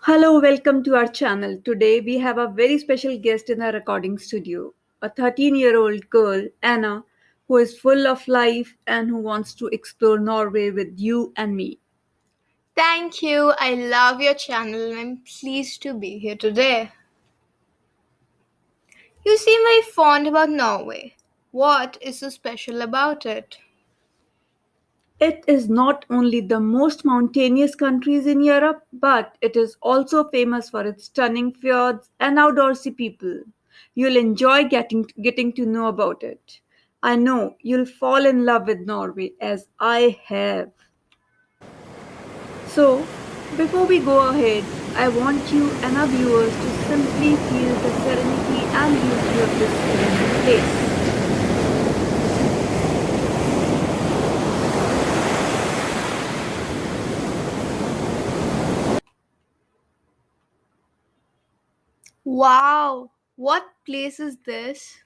Hello, welcome to our channel. Today we have a very special guest in our recording studio, a 13-year-old girl, Anna, who is full of life and who wants to explore Norway with you and me. Thank you. I love your channel and I'm pleased to be here today. You seem very fond about Norway. What is so special about it? It is not only the most mountainous countries in Europe, but it is also famous for its stunning fjords and outdoorsy people. You'll enjoy getting to know about it. I know you'll fall in love with Norway as I have. So, before we go ahead, I want you and our viewers to simply feel the serenity and beauty of this serene place. Wow, what place is this?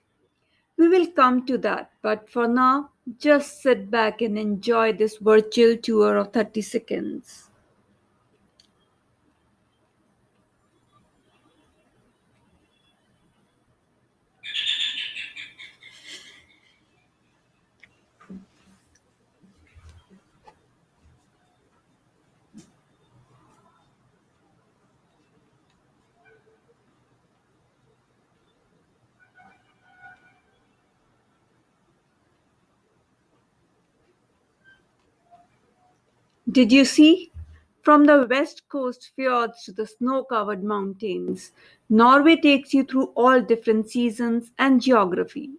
We will come to that, but for now, just sit back and enjoy this virtual tour of 30 seconds. Did you see? From the west coast fjords to the snow covered mountains, Norway takes you through all different seasons and geography.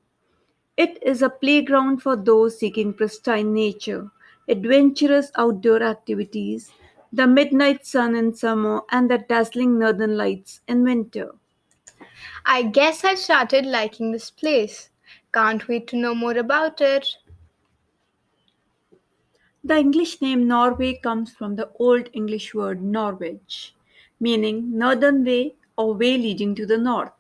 It is a playground for those seeking pristine nature, adventurous outdoor activities, the midnight sun in summer, and the dazzling northern lights in winter. I guess I've started liking this place. Can't wait to know more about it. The English name Norway comes from the Old English word Norwich, meaning northern way or way leading to the north.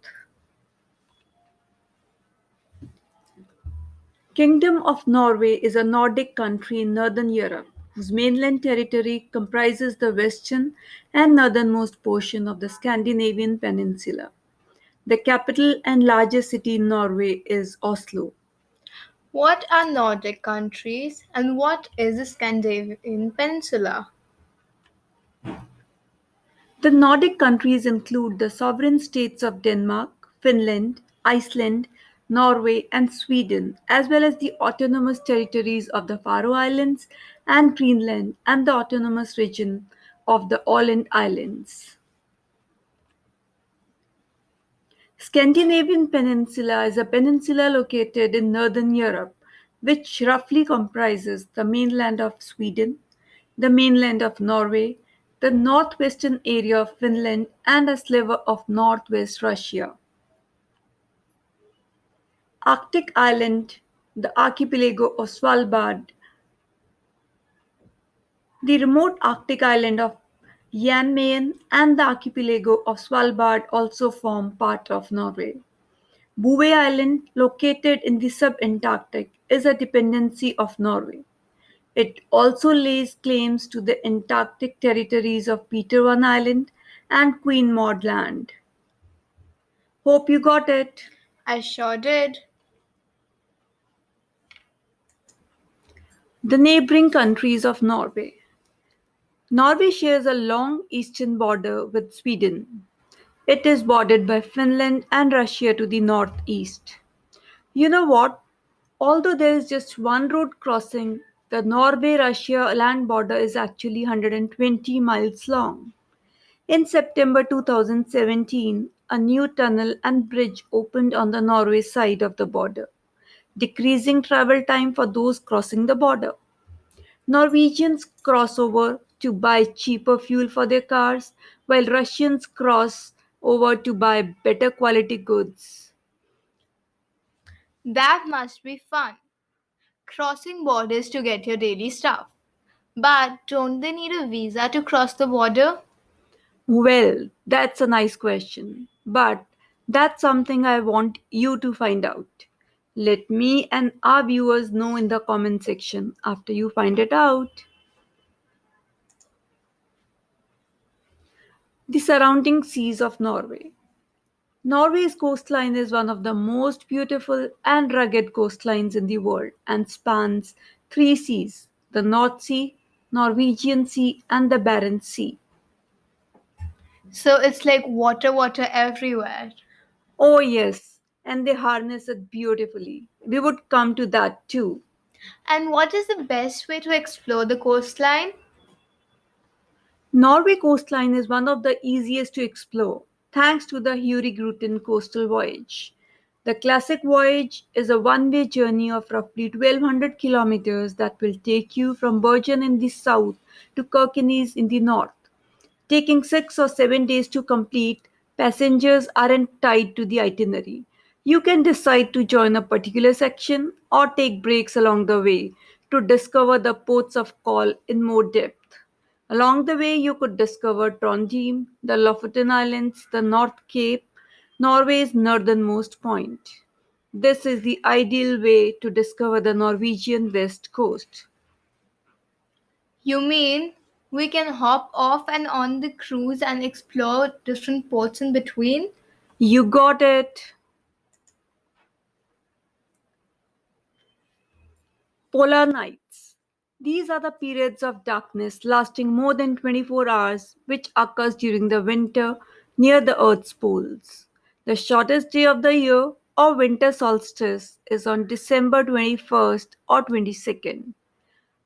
Kingdom of Norway is a Nordic country in northern Europe whose mainland territory comprises the western and northernmost portion of the Scandinavian Peninsula. The capital and largest city in Norway is Oslo. What are Nordic countries and what is the Scandinavian Peninsula? The Nordic countries include the sovereign states of Denmark, Finland, Iceland, Norway, and Sweden, as well as the autonomous territories of the Faroe Islands and Greenland, and the autonomous region of the Åland Islands. Scandinavian Peninsula is a peninsula located in northern Europe, which roughly comprises the mainland of Sweden, the mainland of Norway, the northwestern area of Finland, and a sliver of northwest Russia. Arctic Island, the archipelago of Svalbard, the remote Arctic island of Jan Mayen, and the archipelago of Svalbard also form part of Norway. Bouvet Island, located in the sub-Antarctic, is a dependency of Norway. It also lays claims to the Antarctic territories of Peter Island and Queen Maud Land. Hope you got it. I sure did. The neighboring countries of Norway. Norway shares a long eastern border with Sweden. It is bordered by Finland and Russia to the northeast. You know what? Although there is just one road crossing, the Norway Russia land border is actually 120 miles long. In September 2017, a new tunnel and bridge opened on the Norway side of the border, decreasing travel time for those crossing the border. Norwegians cross over to buy cheaper fuel for their cars, while Russians cross over to buy better quality goods. That must be fun. Crossing borders to get your daily stuff. But don't they need a visa to cross the border? Well, that's a nice question, but that's something I want you to find out. Let me and our viewers know in the comment section after you find it out. The surrounding seas of Norway. Norway's coastline is one of the most beautiful and rugged coastlines in the world and spans three seas: the North Sea, Norwegian Sea, and the Barents Sea. So it's like water everywhere. Oh, yes, and they harness it beautifully. We would come to that too. And what is the best way to explore the coastline? Norway coastline is one of the easiest to explore thanks to the Hurtigruten coastal voyage. The classic voyage is a one-way journey of roughly 1200 kilometers that will take you from Bergen in the south to Kirkenes in the north. Taking 6 or 7 days to complete, passengers aren't tied to the itinerary. You can decide to join a particular section or take breaks along the way to discover the ports of call in more depth. Along the way, you could discover Trondheim, the Lofoten Islands, the North Cape, Norway's northernmost point. This is the ideal way to discover the Norwegian west coast. You mean we can hop off and on the cruise and explore different ports in between? You got it! Polar nights. These are the periods of darkness lasting more than 24 hours which occurs during the winter near the Earth's poles. The shortest day of the year or winter solstice is on December 21st or 22nd.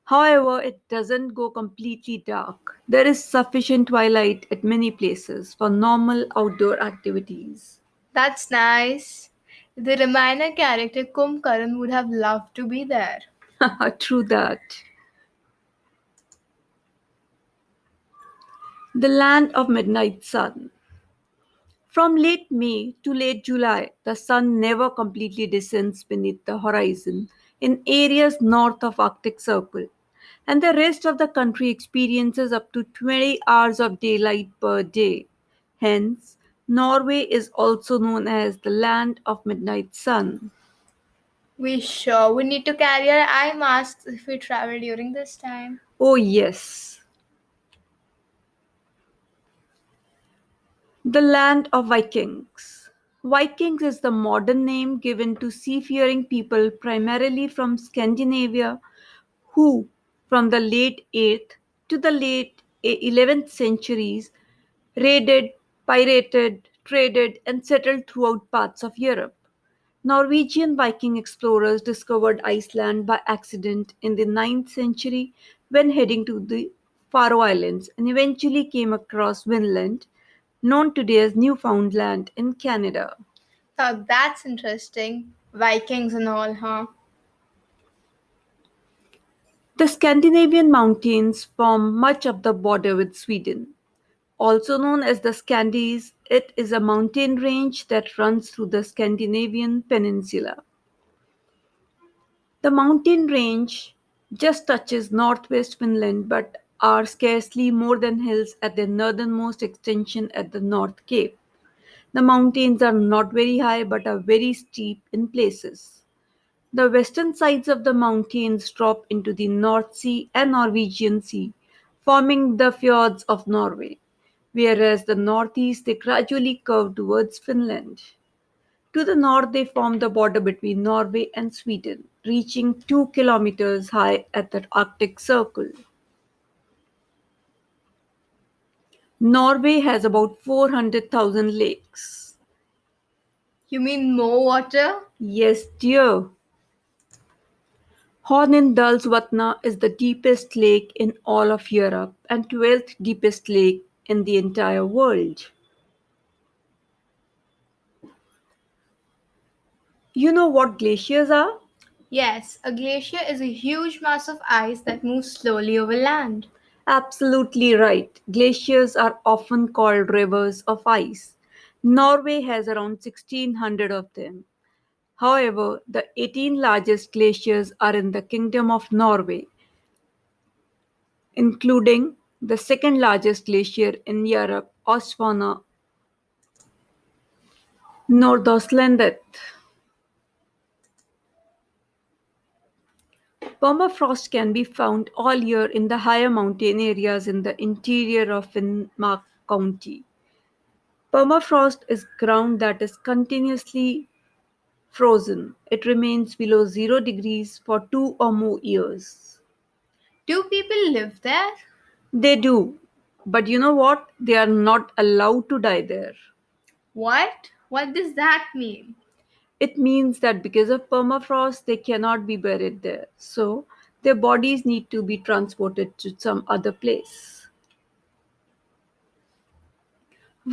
However, it doesn't go completely dark. There is sufficient twilight at many places for normal outdoor activities. That's nice. The Ramayana character Kumkaran would have loved to be there. True that. The land of midnight sun. From late May to late July, the sun never completely descends beneath the horizon in areas north of Arctic Circle, and the rest of the country experiences up to 20 hours of daylight per day. Hence, Norway is also known as the land of midnight sun. We sure would need to carry our eye masks if we travel during this time. Oh, yes, the land of Vikings. Vikings is the modern name given to seafaring people primarily from Scandinavia who, from the late 8th to the late 11th centuries, raided, pirated, traded, and settled throughout parts of Europe. Norwegian Viking explorers discovered Iceland by accident in the 9th century when heading to the Faroe Islands and eventually came across Vinland, known today as Newfoundland in Canada. Now that's interesting. Vikings and all, huh? The Scandinavian mountains form much of the border with Sweden. Also known as the Scandies, it is a mountain range that runs through the Scandinavian Peninsula. The mountain range just touches northwest Finland but are scarcely more than hills at their northernmost extension at the North Cape. The mountains are not very high but are very steep in places. The western sides of the mountains drop into the North Sea and Norwegian Sea, forming the fjords of Norway, whereas the northeast they gradually curve towards Finland. To the north, they form the border between Norway and Sweden, reaching 2 kilometers high at the Arctic Circle. Norway has about 400,000 lakes. You mean more water? Yes, dear. Hornindalsvatna is the deepest lake in all of Europe and 12th deepest lake in the entire world. You know what glaciers are? Yes, a glacier is a huge mass of ice that moves slowly over land. Absolutely right. Glaciers are often called rivers of ice. Norway has around 1600 of them. However, the 18 largest glaciers are in the Kingdom of Norway, including the second largest glacier in Europe, Ostwana Nordøstlandet. Permafrost can be found all year in the higher mountain areas in the interior of Finnmark County. Permafrost is ground that is continuously frozen. It remains below 0 degrees for 2 or more years. Do people live there? They do. But you know what? They are not allowed to die there. What? What does that mean? It means that because of permafrost, they cannot be buried there. So their bodies need to be transported to some other place.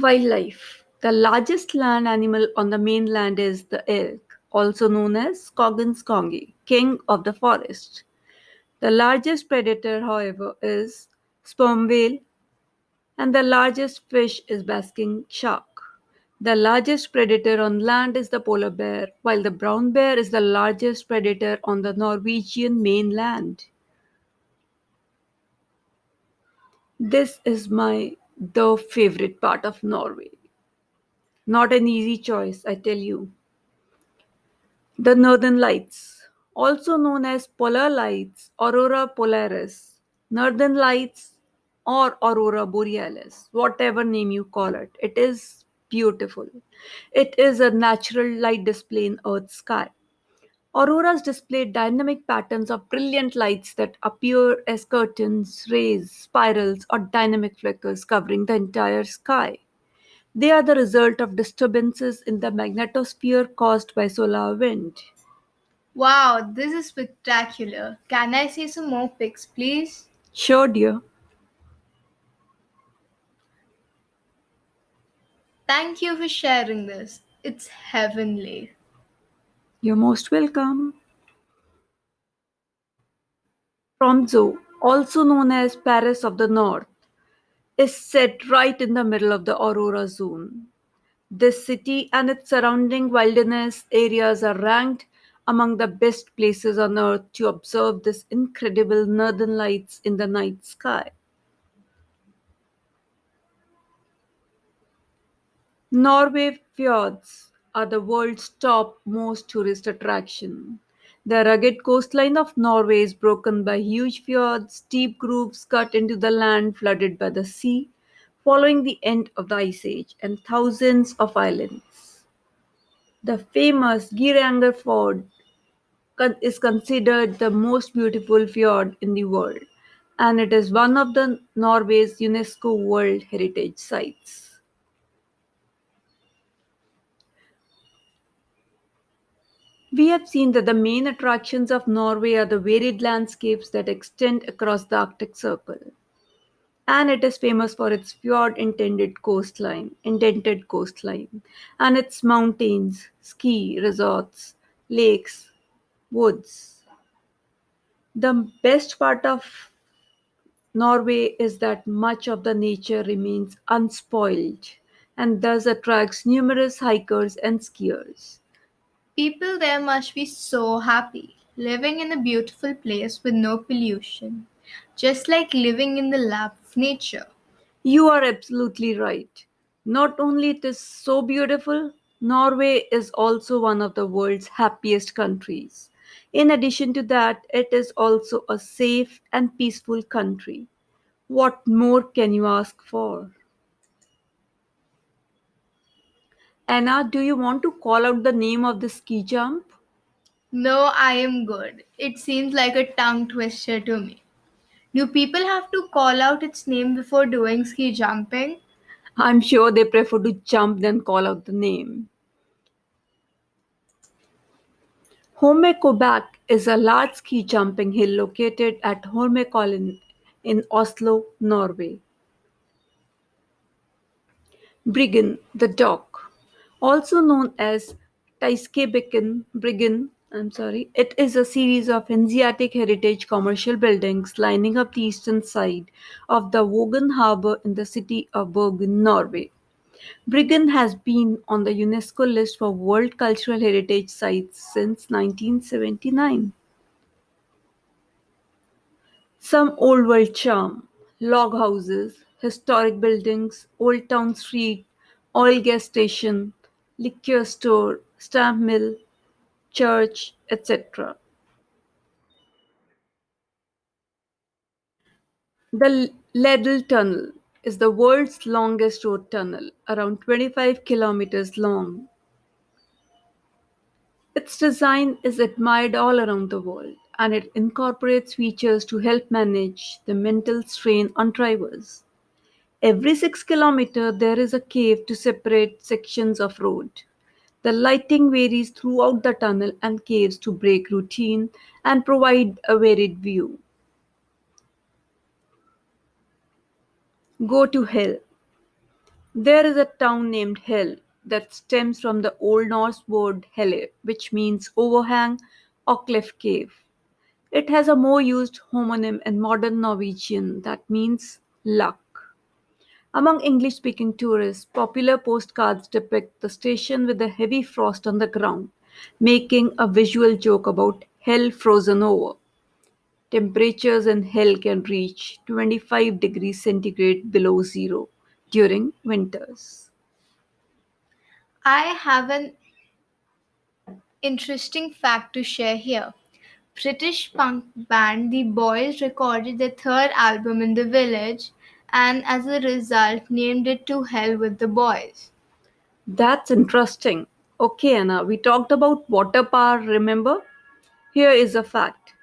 Wildlife. The largest land animal on the mainland is the elk, also known as Skoggenskonge, king of the forest. The largest predator, however, is sperm whale, and the largest fish is basking shark. The largest predator on land is the polar bear, while the brown bear is the largest predator on the Norwegian mainland. This is my the favorite part of Norway. Not an easy choice, I tell you. The Northern Lights, also known as polar lights, Aurora Polaris, Northern Lights, or Aurora Borealis, whatever name you call it, it is beautiful. It is a natural light display in Earth's sky. Auroras display dynamic patterns of brilliant lights that appear as curtains, rays, spirals, or dynamic flickers covering the entire sky. They are the result of disturbances in the magnetosphere caused by solar wind. Wow, this is spectacular. Can I see some more pics, please? Sure, dear. Thank you for sharing this. It's heavenly. You're most welcome. Tromsø, also known as Paris of the North, is set right in the middle of the aurora zone. This city and its surrounding wilderness areas are ranked among the best places on earth to observe this incredible northern lights in the night sky. Norway Fjords are the world's top most tourist attraction. The rugged coastline of Norway is broken by huge fjords, deep grooves cut into the land flooded by the sea following the end of the Ice Age, and thousands of islands. The famous Geiranger Fjord is considered the most beautiful fjord in the world, and it is one of the Norway's UNESCO World Heritage Sites. We have seen that the main attractions of Norway are the varied landscapes that extend across the Arctic Circle, and it is famous for its indented coastline, and its mountains, ski resorts, lakes, woods. The best part of Norway is that much of the nature remains unspoiled and thus attracts numerous hikers and skiers. People there must be so happy, living in a beautiful place with no pollution, just like living in the lap of nature. You are absolutely right. Not only it is so beautiful, Norway is also one of the world's happiest countries. In addition to that, it is also a safe and peaceful country. What more can you ask for? Anna, do you want to call out the name of the ski jump? No, I am good. It seems like a tongue twister to me. Do people have to call out its name before doing ski jumping? I'm sure they prefer to jump than call out the name. Holmenkollbakke is a large ski jumping hill located at Holmenkollen in Oslo, Norway. Briggen, the dock, also known as Briggen, it is a series of Hanseatic heritage commercial buildings lining up the eastern side of the Vågen harbor in the city of Bergen, Norway. Briggen has been on the UNESCO list for World Cultural Heritage Sites since 1979. Some old world charm, log houses, historic buildings, old town street, oil gas station, liquor store, stamp mill, church, etc. The Ladle Tunnel. is the world's longest road tunnel, around 25 kilometers long. Its design is admired all around the world, and it incorporates features to help manage the mental strain on drivers. Every 6 kilometers, there is a cave to separate sections of road. The lighting varies throughout the tunnel and caves to break routine and provide a varied view. Go to Hell. There is a town named Hell that stems from the Old Norse word Helle, which means overhang or cliff cave. It has a more used homonym in modern Norwegian that means luck. Among English speaking tourists, popular postcards depict the station with a heavy frost on the ground, making a visual joke about hell frozen over. Temperatures in hell can reach 25 degrees centigrade below zero during winters. I have an interesting fact to share here. British punk band The Boys recorded their third album in the village and as a result named it To Hell with the Boys. That's interesting. Okay, Anna, we talked about water power, remember? Here is a fact.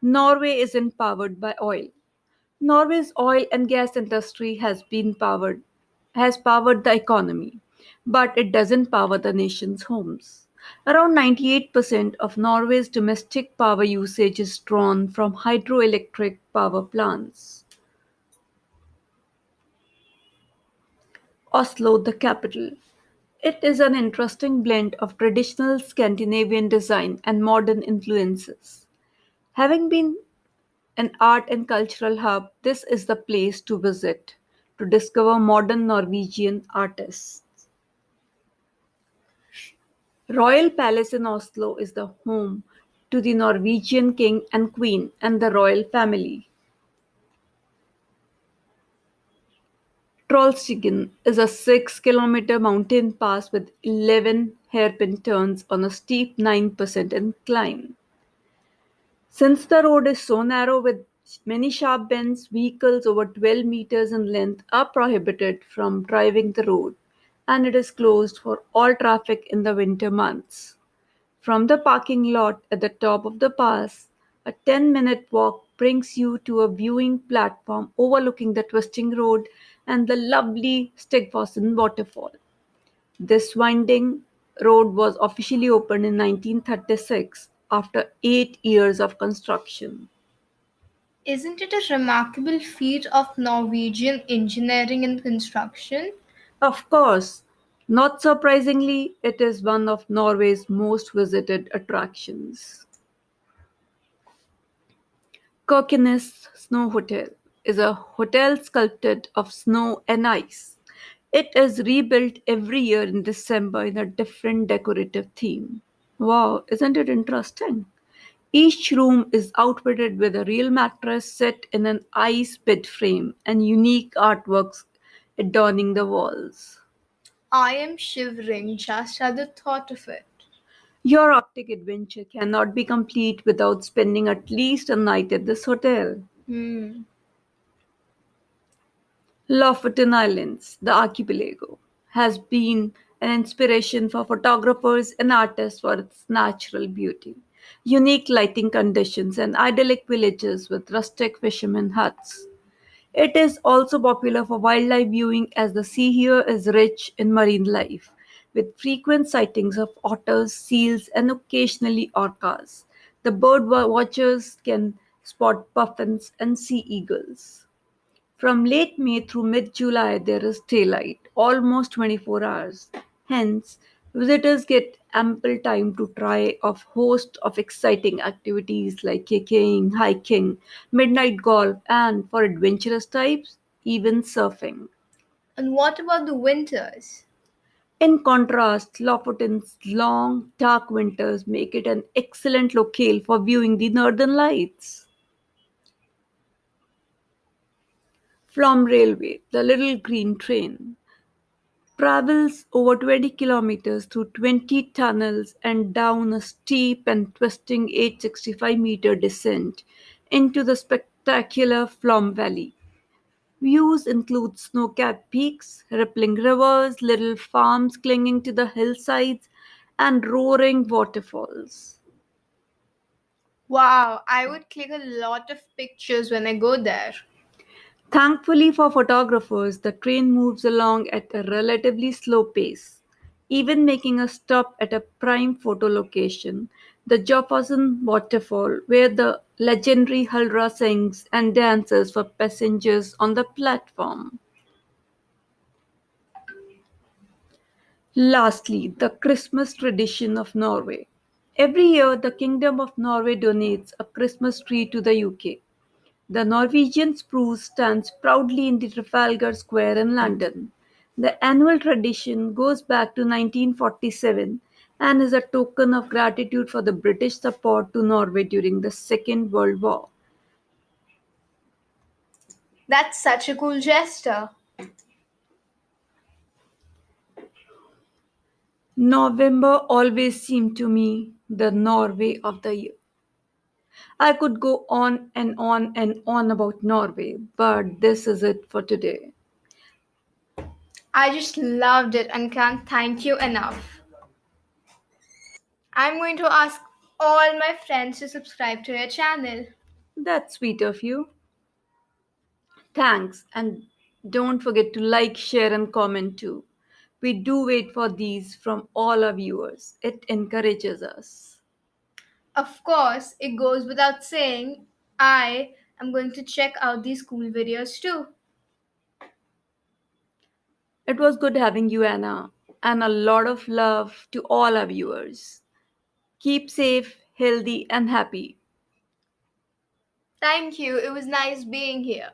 Norway isn't powered by oil. Norway's oil and gas industry has powered the economy, but it doesn't power the nation's homes. Around 98% of Norway's domestic power usage is drawn from hydroelectric power plants. Oslo the Capital. It is an interesting blend of traditional Scandinavian design and modern influences. Having been an art and cultural hub, this is the place to visit to discover modern Norwegian artists. Royal Palace in Oslo is the home to the Norwegian king and queen and the royal family. Trollstigen is a 6-kilometer mountain pass with 11 hairpin turns on a steep 9% incline. Since the road is so narrow with many sharp bends, vehicles over 12 meters in length are prohibited from driving the road, and it is closed for all traffic in the winter months. From the parking lot at the top of the pass, a 10-minute walk brings you to a viewing platform overlooking the twisting road and the lovely Stigfossen waterfall. This winding road was officially opened in 1936 after 8 years of construction. Isn't it a remarkable feat of Norwegian engineering and construction? Of course, not surprisingly, it is one of Norway's most visited attractions. Kirkenes Snow Hotel is a hotel sculpted of snow and ice. It is rebuilt every year in December in a different decorative theme. Wow, isn't it interesting? Each room is outfitted with a real mattress set in an ice bed frame and unique artworks adorning the walls. I am shivering just at the thought of it. Your Arctic adventure cannot be complete without spending at least a night at this hotel. Hmm. Lofoten Islands, the archipelago, has been an inspiration for photographers and artists for its natural beauty, unique lighting conditions, and idyllic villages with rustic fishermen huts. It is also popular for wildlife viewing as the sea here is rich in marine life, with frequent sightings of otters, seals, and occasionally orcas. The watchers can spot puffins and sea eagles. From late May through mid July, there is daylight, almost 24 hours. Hence, visitors get ample time to try a host of exciting activities like kayaking, hiking, midnight golf, and for adventurous types, even surfing. And what about the winters? In contrast, Lofoten's long, dark winters make it an excellent locale for viewing the northern lights. From Railway, the little green train travels over 20 kilometers through 20 tunnels and down a steep and twisting 865-meter descent into the spectacular Flom Valley. Views include snow capped peaks, rippling rivers, little farms clinging to the hillsides, and roaring waterfalls. Wow, I would click a lot of pictures when I go there. Thankfully for photographers, the train moves along at a relatively slow pace, even making a stop at a prime photo location, the Jofassen waterfall, where the legendary Halra sings and dances for passengers on the platform. Lastly, the Christmas tradition of Norway. Every year, the Kingdom of Norway donates a Christmas tree to the UK. The Norwegian spruce stands proudly in the Trafalgar Square in London. The annual tradition goes back to 1947 and is a token of gratitude for the British support to Norway during the Second World War. That's such a cool gesture. November always seemed to me the Norway of the year. I could go on and on and on about Norway, but this is it for today. I just loved it and can't thank you enough. I'm going to ask all my friends to subscribe to your channel. That's sweet of you. Thanks, and don't forget to like, share, and comment too. We do wait for these from all our viewers. It encourages us. Of course, it goes without saying, I am going to check out these cool videos too. It was good having you, Anna, and a lot of love to all our viewers. Keep safe, healthy, and happy. Thank you, it was nice being here.